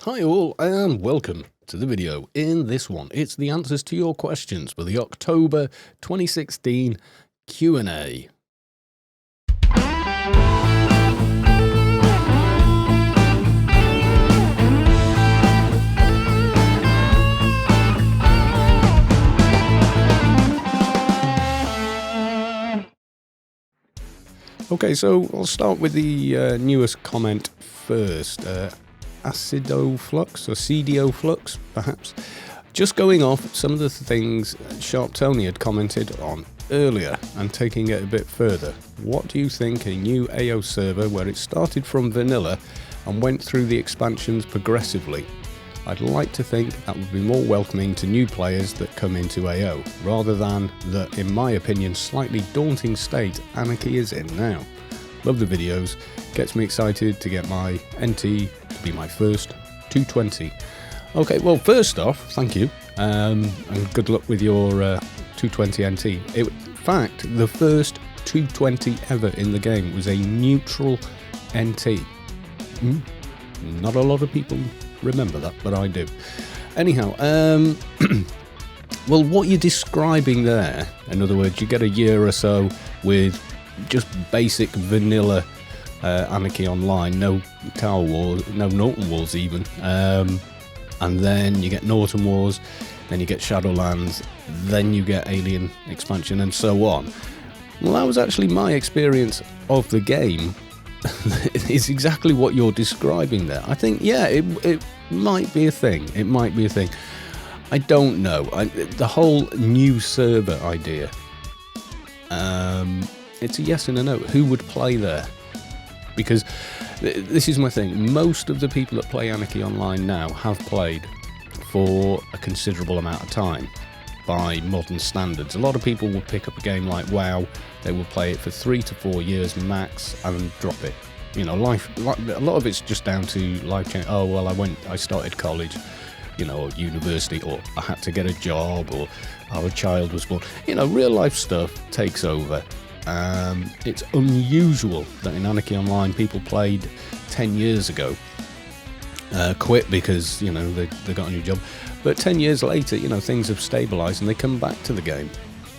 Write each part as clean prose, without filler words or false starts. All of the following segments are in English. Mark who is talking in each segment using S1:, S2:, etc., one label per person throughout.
S1: Hi all and welcome to the video. In this one, it's the answers to your questions for the October 2016 Q&A. Okay, so I'll start with the newest comment first. Acido Flux, or CDO Flux, perhaps. Just going off some of the things Sharp Tony had commented on earlier and taking it a bit further. What do you think a new AO server where it started from vanilla and went through the expansions progressively? I'd like to think that would be more welcoming to new players that come into AO, rather than the, in my opinion, slightly daunting state Anarchy is in now. Love the videos, gets me excited to get my NT to be my first 220. Okay, well, first off, thank you, and good luck with your 220 NT. In fact, the first 220 ever in the game was a neutral NT. Not a lot of people remember that, but I do. Anyhow, well, what you're describing there, in other words, you get a year or so with just basic vanilla Anarchy Online, no Tower Wars, no Norton Wars even, and then you get Norton Wars, then you get Shadowlands, then you get Alien expansion, and so on. Well, that was actually my experience of the game. It's exactly what you're describing there. I think, yeah, it might be a thing. It might be a thing. I don't know. The whole new server idea, it's a yes and a no. Who would play there? Because this is my thing. Most of the people that play Anarchy Online now have played for a considerable amount of time by modern standards. A lot of people will pick up a game like WoW, they will play it for 3 to 4 years max and drop it. You know, a lot of it's just down to life change. Oh, well, I started college, you know, or university, or I had to get a job, or our child was born. You know, real life stuff takes over. It's unusual that in Anarchy Online people played 10 years ago, quit because, you know, they got a new job. But 10 years later, you know, things have stabilised and they come back to the game.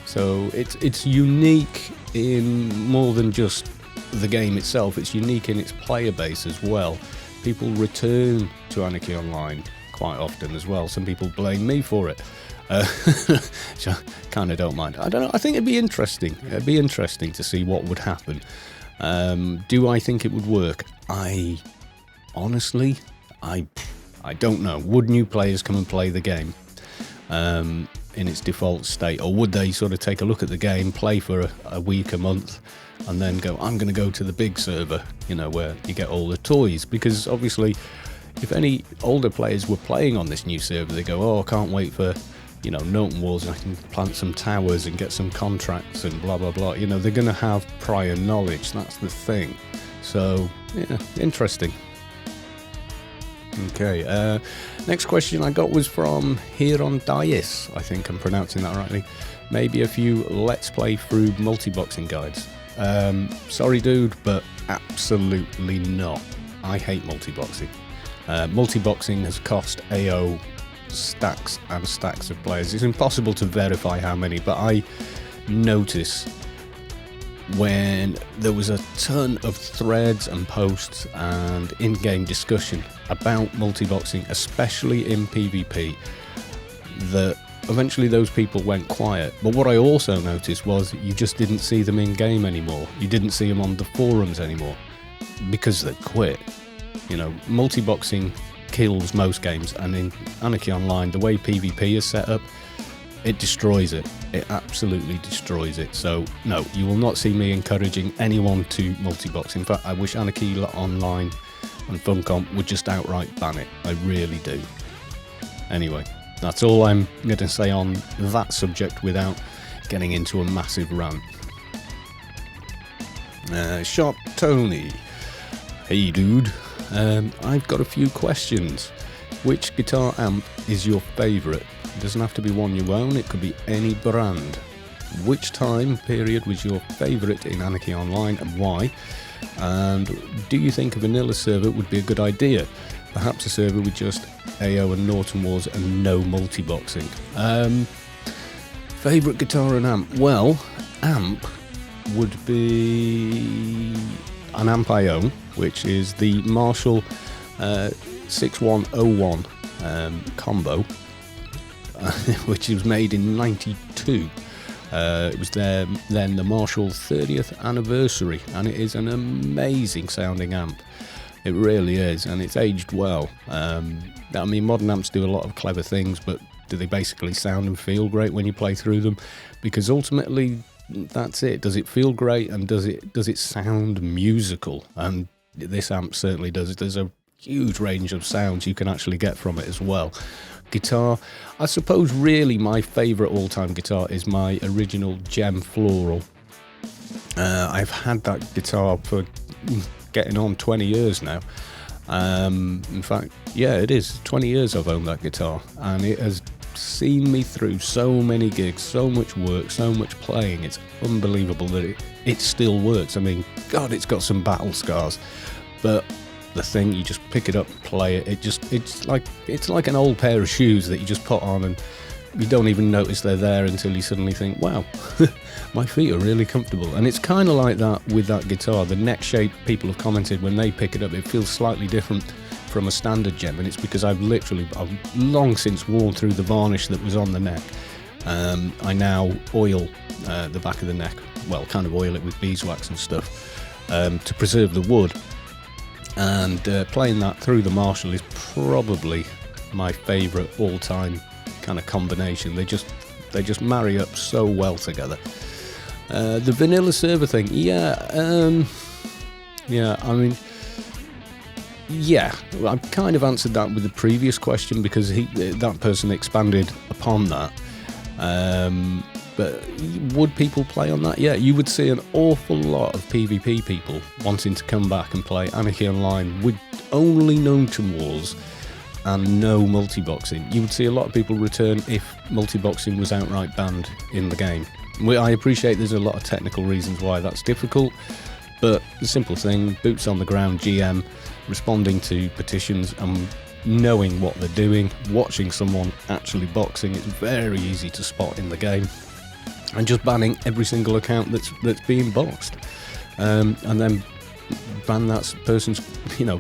S1: So it's unique in more than just the game itself. It's unique in its player base as well. People return to Anarchy Online quite often as well. Some people blame me for it. So kind of don't mind. I don't know. I think it'd be interesting. It'd be interesting to see what would happen. Do I think it would work? Honestly, I don't know. Would new players come and play the game in its default state, or would they sort of take a look at the game, play for a week, a month, and then go, I'm going to go to the big server, you know, where you get all the toys? Because obviously, if any older players were playing on this new server, they go, oh, I can't wait for, you know, Norton Wars, and I can plant some towers and get some contracts and blah, blah, blah. You know, they're going to have prior knowledge. That's the thing. So, yeah, interesting. Okay, next question I got was from Heron Dias. I think I'm pronouncing that rightly. Maybe a few Let's Play through multi-boxing guides. Sorry, dude, but absolutely not. I hate multi-boxing. Multi-boxing has cost AO stacks and stacks of players. It's impossible to verify how many, but I notice when there was a ton of threads and posts and in-game discussion about multi-boxing, especially in PvP, that eventually those people went quiet. But what I also noticed was you just didn't see them in-game anymore. You didn't see them on the forums anymore because they quit. You know, multi-boxing kills most games, and in Anarchy Online, the way PvP is set up, it destroys it. It absolutely destroys it. So, no, you will not see me encouraging anyone to multi-box. In fact, I wish Anarchy Online and Funcom would just outright ban it. I really do. Anyway, that's all I'm going to say on that subject without getting into a massive rant. Sharp Tony. Hey, dude. I've got a few questions. Which guitar amp is your favourite? It doesn't have to be one you own, it could be any brand. Which time period was your favourite in Anarchy Online and why? And do you think a vanilla server would be a good idea? perhaps a server with just AO and Norton Wars and no multi-boxing. Favourite guitar and amp? Well, amp would be an amp I own, which is the Marshall 6101 combo, which was made in '92. It was then the Marshall 30th anniversary, and it is an amazing sounding amp. It really is, and it's aged well. I mean, modern amps do a lot of clever things, but do they basically sound and feel great when you play through them? Because ultimately, that's it. Does it feel great, and does it sound musical? And this amp certainly does. There's a huge range of sounds you can actually get from it as well. Guitar, I suppose really my favourite all-time guitar is my original Gem Floral. I've had that guitar for getting on 20 years now. In fact, yeah, it is 20 years I've owned that guitar, and it has seen me through so many gigs, so much work, so much playing. It's unbelievable that it still works. I mean, God, it's got some battle scars, but the thing, you just pick it up, play it. It's like an old pair of shoes that you just put on, and you don't even notice they're there until you suddenly think, wow, my feet are really comfortable. And it's kind of like that with that guitar. The neck shape, people have commented when they pick it up, it feels slightly different from a standard Gem, and it's because I've long since worn through the varnish that was on the neck. I now oil the back of the neck, well, kind of oil it with beeswax and stuff to preserve the wood. And playing that through the Marshall is probably my favourite all-time kind of combination. They just marry up so well together. The vanilla server thing, I've kind of answered that with the previous question because that person expanded upon that. But would people play on that? Yeah, you would see an awful lot of PvP people wanting to come back and play Anarchy Online with only Norton Wars and no multi-boxing. You would see a lot of people return if multi-boxing was outright banned in the game. I appreciate there's a lot of technical reasons why that's difficult, but the simple thing, boots on the ground GM, responding to petitions and knowing what they're doing, watching someone actually boxing, it's very easy to spot in the game. And just banning every single account that's being boxed, and then ban that person's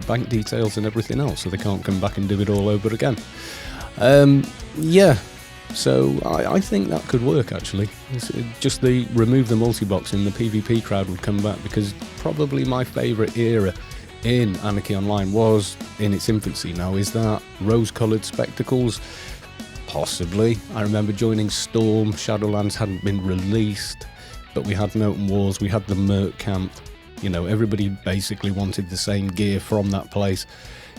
S1: bank details and everything else, so they can't come back and do it all over again. So I think that could work actually. It's just remove the multi-boxing, the PvP crowd would come back, because probably my favourite era in Anarchy Online was in its infancy. Now, is that rose-coloured spectacles? Possibly. I remember joining Storm. Shadowlands hadn't been released, but we had Norton Wars, we had the Merc Camp. Everybody basically wanted the same gear from that place.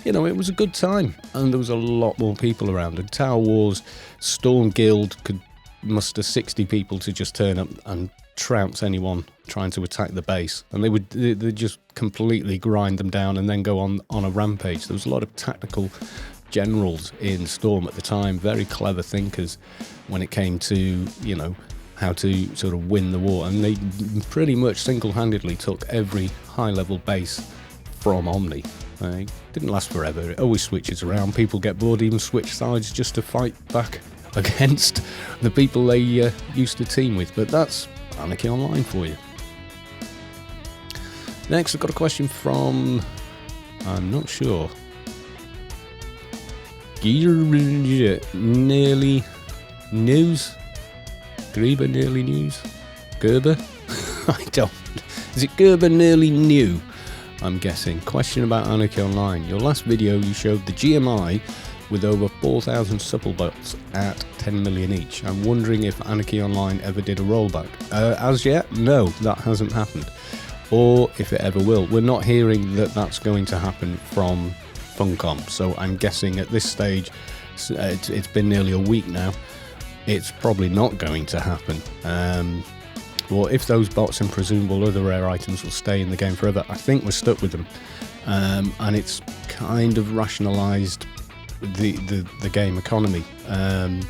S1: It was a good time, and there was a lot more people around. And Tower Wars, Storm Guild could muster 60 people to just turn up and trounce anyone trying to attack the base, and they'd just completely grind them down and then go on a rampage. There was a lot of tactical generals in Storm at the time, very clever thinkers when it came to how to sort of win the war, and they pretty much single-handedly took every high-level base from Omni. It didn't last forever, it always switches around, people get bored, even switch sides just to fight back against the people they used to team with. But that's Anarchy Online for you. Next, I've got a question from, I'm not sure, Nearly News? Gerber Nearly News? Gerber? I don't. Is it Gerber Nearly New? I'm guessing. Question about Anarchy Online. Your last video, you showed the GMI with over 4,000 supplebots at 10 million each. I'm wondering if Anarchy Online ever did a rollback. As yet, no, that hasn't happened. Or if it ever will. We're not hearing that that's going to happen from Funcom, so I'm guessing at this stage, it's been nearly a week now, it's probably not going to happen. Or if those bots and presumable other rare items will stay in the game forever, I think we're stuck with them, and it's kind of rationalised the game economy. I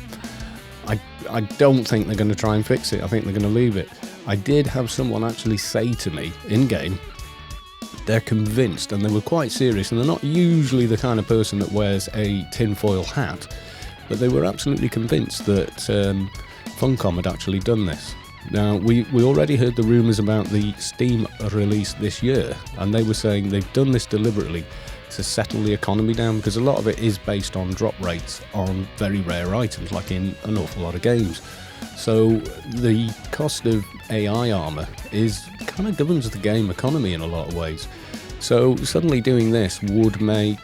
S1: don't think they're going to try and fix it. I think they're going to leave it. I did have someone actually say to me in game, they're convinced, and they were quite serious, and they're not usually the kind of person that wears a tinfoil hat, but they were absolutely convinced that Funcom had actually done this. Now, we already heard the rumours about the Steam release this year, and they were saying they've done this deliberately to settle the economy down, because a lot of it is based on drop rates on very rare items, like in an awful lot of games. So the cost of AI armour kind of governs the game economy in a lot of ways. So suddenly doing this would make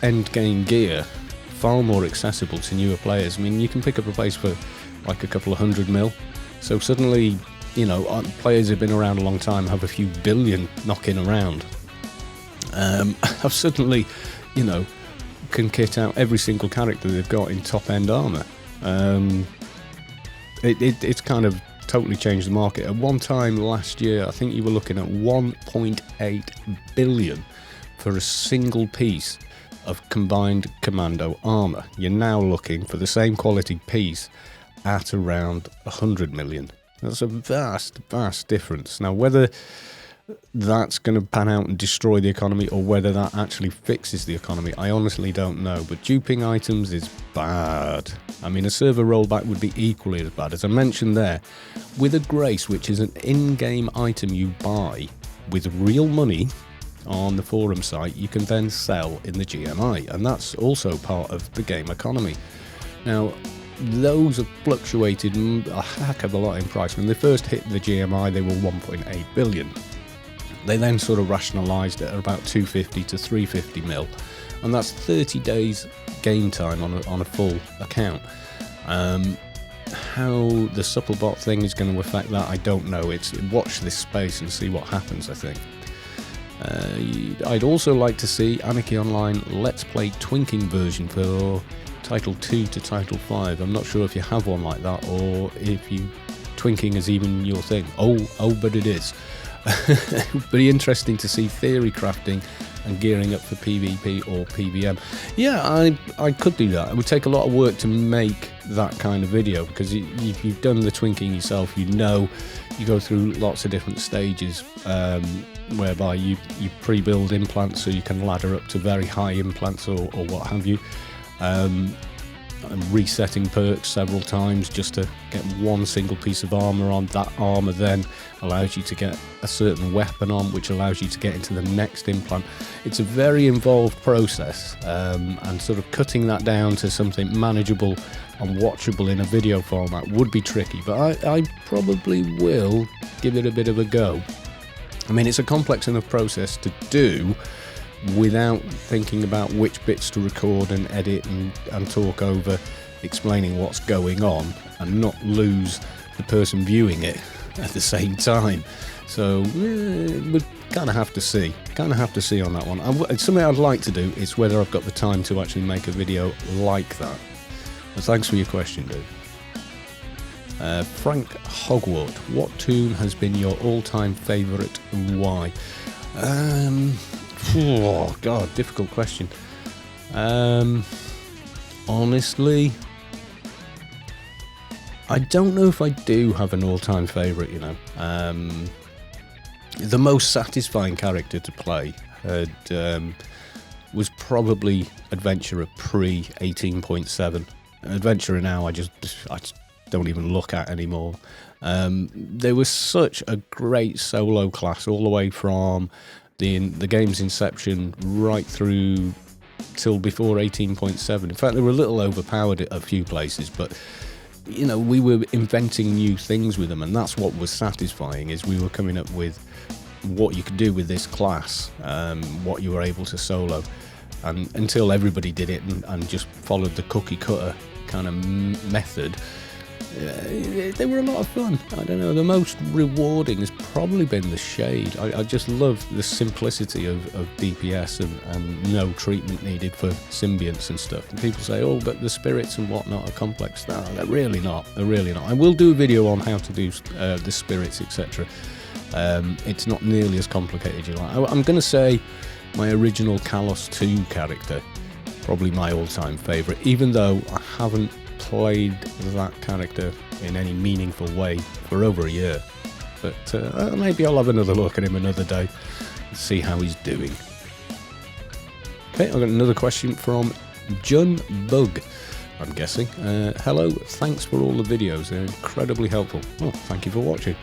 S1: end game gear far more accessible to newer players. I mean, you can pick up a place for like a couple of $100 million. So suddenly, you know, players who've been around a long time have a few billion knocking around. Have suddenly, you know, can kit out every single character they've got in top-end armour. It's kind of totally changed the market. At one time last year, I think you were looking at 1.8 billion for a single piece of combined commando armour. You're now looking for the same quality piece at around 100 million. That's a vast, vast difference. Now, whether that's going to pan out and destroy the economy, or whether that actually fixes the economy, I honestly don't know. But duping items is bad. I mean, a server rollback would be equally as bad. As I mentioned there, with a Grace, which is an in-game item you buy with real money on the forum site, you can then sell in the GMI, and that's also part of the game economy. Now, those have fluctuated a heck of a lot in price. When they first hit the GMI, they were 1.8 billion. They then sort of rationalised it at about 250 to 350 mil, and that's 30 days game time on a full account. How the Supplebot thing is going to affect that, I don't know. It's watch this space and see what happens, I think. I'd also like to see Anarchy Online Let's Play Twinking version for Title 2 to Title 5. I'm not sure if you have one like that, or if twinking is even your thing. Oh, but it is. Very interesting to see theory crafting and gearing up for PvP or PvM. Yeah, I could do that. It would take a lot of work to make that kind of video, because if you've done the twinking yourself, you know you go through lots of different stages whereby you pre-build implants so you can ladder up to very high implants or what have you. And resetting perks several times just to get one single piece of armour on. That armour then allows you to get a certain weapon on, which allows you to get into the next implant. It's a very involved process, and sort of cutting that down to something manageable and watchable in a video format would be tricky, but I probably will give it a bit of a go. I mean, it's a complex enough process to do without thinking about which bits to record and edit and talk over, explaining what's going on, and not lose the person viewing it at the same time. So we'd kind of have to see on that one. It's something I'd like to do. It's whether I've got the time to actually make a video like that. But thanks for your question, dude. Frank Hogwart, what tune has been your all-time favourite and why? Oh god, difficult question. Honestly, I don't know if I do have an all-time favourite, you know. The most satisfying character to play was probably Adventurer pre 18.7. Adventurer now I just don't even look at anymore. There was such a great solo class all the way from the game's inception right through till before 18.7. In fact, they were a little overpowered at a few places, but you know, we were inventing new things with them, and that's what was satisfying, is we were coming up with what you could do with this class, what you were able to solo, and until everybody did it and just followed the cookie cutter kind of method. They were a lot of fun. I don't know, the most rewarding has probably been the Shade. I just love the simplicity of DPS and no treatment needed for symbionts and stuff. And people say, oh, but the spirits and whatnot are complex. No, they're really not. They're really not. I will do a video on how to do the spirits, etc. It's not nearly as complicated as you like. I'm going to say my original Kalos 2 character, probably my all-time favourite, even though I haven't played that character in any meaningful way for over a year. But maybe I'll have another look at him another day. see how he's doing. Okay, I've got another question from Jun Bug, I'm guessing. Hello, thanks for all the videos, they're incredibly helpful. Oh, thank you for watching.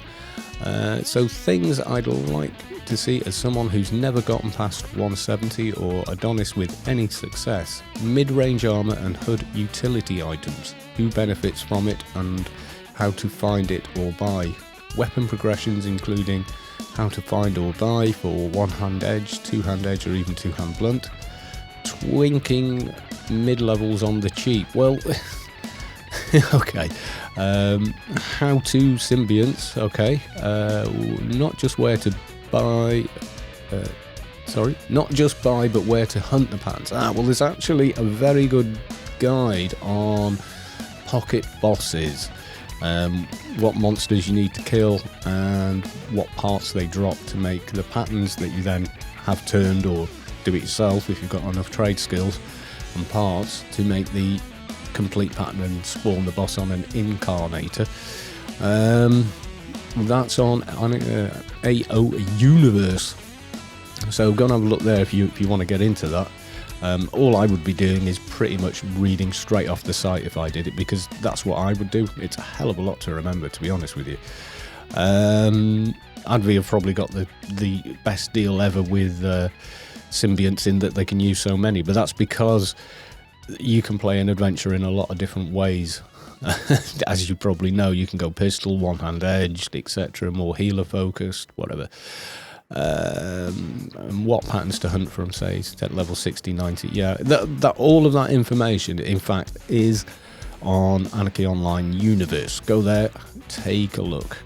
S1: So things I'd like to see as someone who's never gotten past 170 or Adonis with any success. Mid-range armor and HUD utility items. Who benefits from it and how to find it or buy. Weapon progressions including how to find or buy for one-hand edge, two-hand edge or even two-hand blunt. Twinking mid-levels on the cheap. Well, okay. How to symbionts, okay. Not just where to buy, not just buy but where to hunt the patterns. Well, there's actually a very good guide on pocket bosses, what monsters you need to kill and what parts they drop to make the patterns that you then have turned, or do it yourself if you've got enough trade skills and parts to make the complete pattern and spawn the boss on an incarnator. That's on AO Universe, so go and have a look there if you want to get into that. All I would be doing is pretty much reading straight off the site if I did it, because that's what I would do. It's a hell of a lot to remember, to be honest with you. Advi have probably got the best deal ever with symbionts in that they can use so many, but that's because you can play an adventure in a lot of different ways. As you probably know, you can go pistol, one-hand edged, etc., more healer focused, whatever. And what patterns to hunt from, say, at level 60, 90. Yeah, that all of that information, in fact, is on Anarchy Online Universe. Go there, take a look.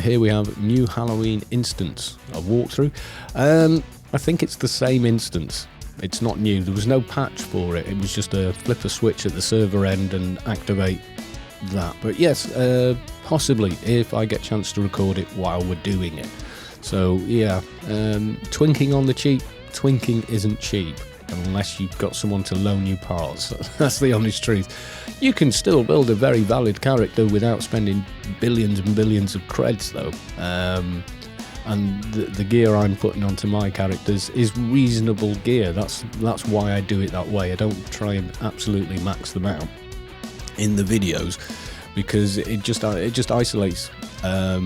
S1: Here we have new Halloween instance of walkthrough. I think it's the same instance. It's not new. There was no patch for it. It was just a flip a switch at the server end and activate that. But yes, possibly if I get a chance to record it while we're doing it. So yeah, twinking on the cheap. Twinking isn't cheap unless you've got someone to loan you parts. That's the honest truth. You can still build a very valid character without spending billions and billions of creds though. And the gear I'm putting onto my characters is reasonable gear. That's why I do it that way. I don't try and absolutely max them out in the videos, because it just isolates, well,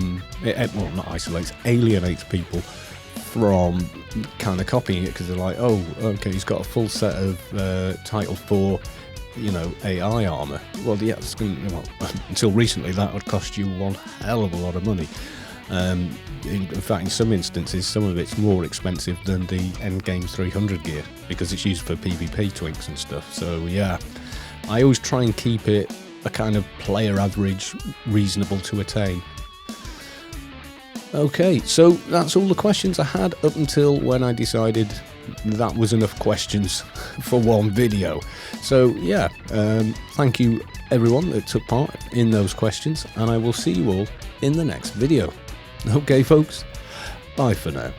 S1: not isolates, alienates people from kind of copying it, because they're like, oh, okay, he's got a full set of Title 4, you know, AI armor. Well, yeah, until recently that would cost you one hell of a lot of money. In fact, in some instances, some of it's more expensive than the endgame 300 gear, because it's used for PvP twinks and stuff. So yeah, I always try and keep it a kind of player average, reasonable to attain. Okay, so that's all the questions I had up until when I decided that was enough questions for one video. So yeah, thank you everyone that took part in those questions, and I will see you all in the next video. Okay folks, bye for now.